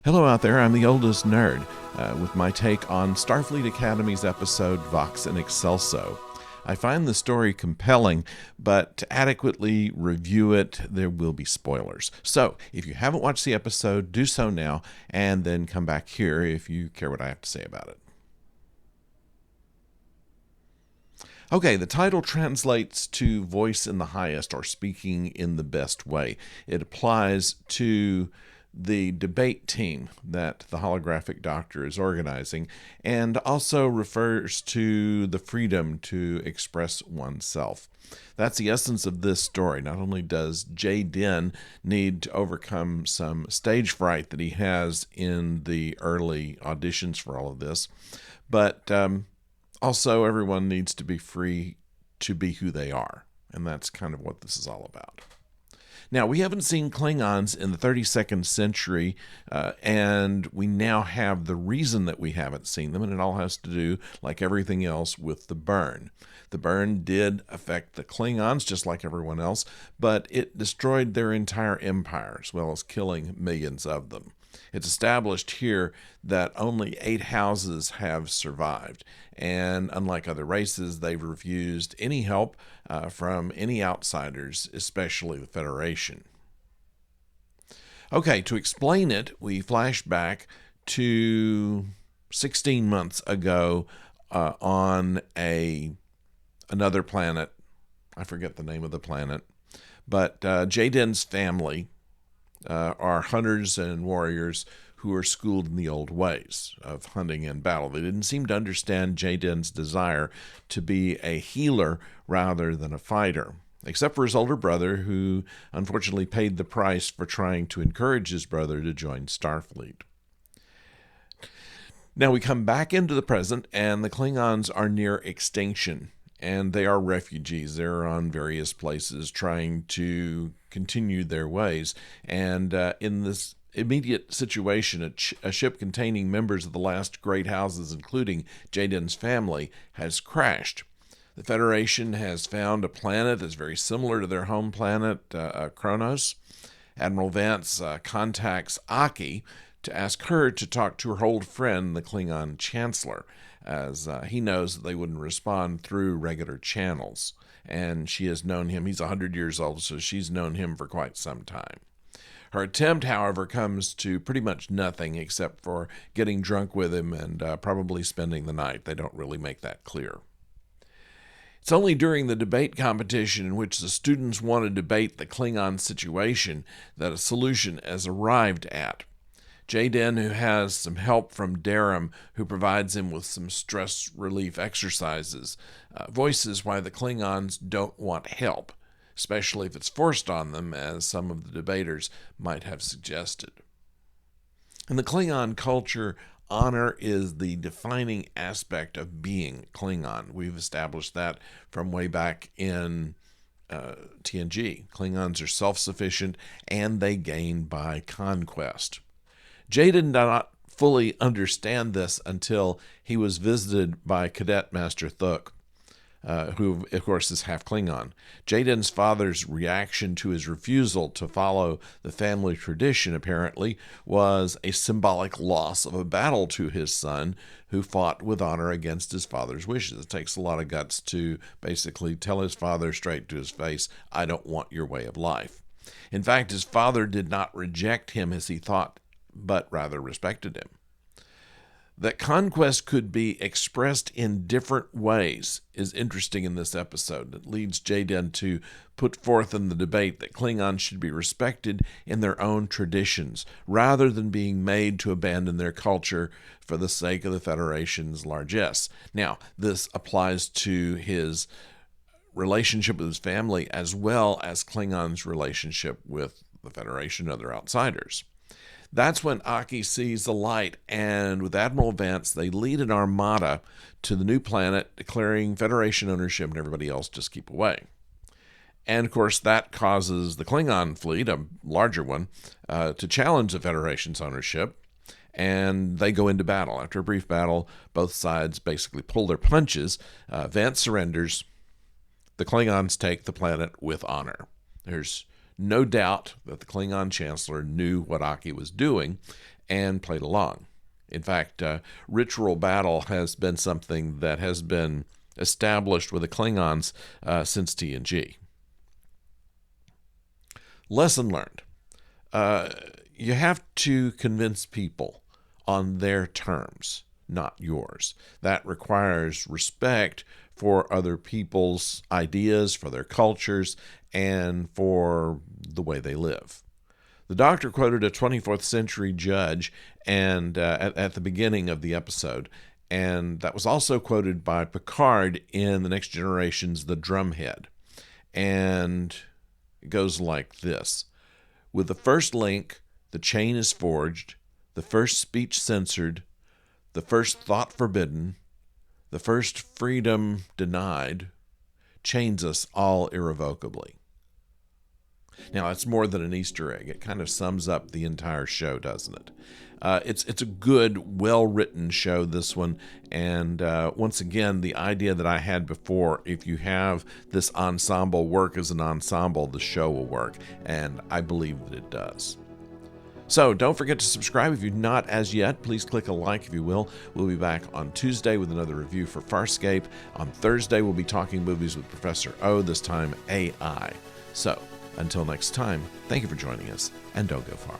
Hello out there, I'm the oldest nerd with my take on Starfleet Academy's episode Vox and Excelso. I find the story compelling, but to adequately review it, there will be spoilers. So, if you haven't watched the episode, do so now, and then come back here if you care what I have to say about it. Okay, the title translates to voice in the highest or speaking in the best way. It applies to the debate team that the holographic doctor is organizing, and also refers to the freedom to express oneself. That's the essence of this story. Not only does Jay Den need to overcome some stage fright that he has in the early auditions for all of this, but also everyone needs to be free to be who they are. And that's kind of what this is all about. Now, we haven't seen Klingons in the 32nd century, and we now have the reason that we haven't seen them, and it all has to do, like everything else, with the burn. The burn did affect the Klingons, just like everyone else, but it destroyed their entire empire, as well as killing millions of them. It's established here that only 8 houses have survived, and unlike other races, they've refused any help from any outsiders, especially the Federation. Okay, to explain it, we flash back to 16 months ago on another planet. I forget the name of the planet, but Jaden's family are hunters and warriors who are schooled in the old ways of hunting and battle. They didn't seem to understand Jaden's desire to be a healer rather than a fighter, except for his older brother, who unfortunately paid the price for trying to encourage his brother to join Starfleet. Now we come back into the present, and the Klingons are near extinction, and they are refugees. They're on various places trying to continue their ways. And in this immediate situation, a ship containing members of the last great houses, including Jaden's family, has crashed. The Federation has found a planet that's very similar to their home planet, Kronos. Admiral Vance contacts Aki to ask her to talk to her old friend, the Klingon Chancellor, as he knows that they wouldn't respond through regular channels. And she has known him. He's 100 years old, so she's known him for quite some time. Her attempt, however, comes to pretty much nothing except for getting drunk with him and probably spending the night. They don't really make that clear. It's only during the debate competition in which the students want to debate the Klingon situation that a solution is arrived at. Jaden, who has some help from Darum, who provides him with some stress relief exercises, voices why the Klingons don't want help, especially if it's forced on them, as some of the debaters might have suggested. In the Klingon culture, honor is the defining aspect of being Klingon. We've established that from way back in TNG. Klingons are self-sufficient, and they gain by conquest. Jaden did not fully understand this until he was visited by Cadet Master Thuk, who, of course, is half Klingon. Jaden's father's reaction to his refusal to follow the family tradition, apparently, was a symbolic loss of a battle to his son, who fought with honor against his father's wishes. It takes a lot of guts to basically tell his father straight to his face, I don't want your way of life. In fact, his father did not reject him as he thought, but rather respected him. That conquest could be expressed in different ways is interesting in this episode. It leads Jaden to put forth in the debate that Klingons should be respected in their own traditions, rather than being made to abandon their culture for the sake of the Federation's largesse. Now, this applies to his relationship with his family, as well as Klingon's relationship with the Federation and other outsiders. That's when Aki sees the light, and with Admiral Vance, they lead an armada to the new planet, declaring Federation ownership, and everybody else just keep away. And, of course, that causes the Klingon fleet, a larger one, to challenge the Federation's ownership, and they go into battle. After a brief battle, both sides basically pull their punches. Vance surrenders. The Klingons take the planet with honor. There's no doubt that the Klingon Chancellor knew what Aki was doing, and played along. In fact, ritual battle has been something that has been established with the Klingons since TNG. Lesson learned. You have to convince people on their terms, not yours. That requires respect for other people's ideas, for their cultures, and for the way they live. The Doctor quoted a 24th century judge and at the beginning of the episode, and that was also quoted by Picard in The Next Generation's The Drumhead. And it goes like this. With the first link, the chain is forged, the first speech censored, the first thought forbidden, the first freedom denied, chains us all irrevocably. Now, it's more than an Easter egg. It kind of sums up the entire show, doesn't it? It's a good, well-written show, this one. And once again, the idea that I had before, if you have this ensemble work as an ensemble, the show will work. And I believe that it does. So don't forget to subscribe if you've not as yet. Please click a like if you will. We'll be back on Tuesday with another review for Farscape. On Thursday, we'll be talking movies with Professor O, this time AI. So until next time, thank you for joining us, and don't go far.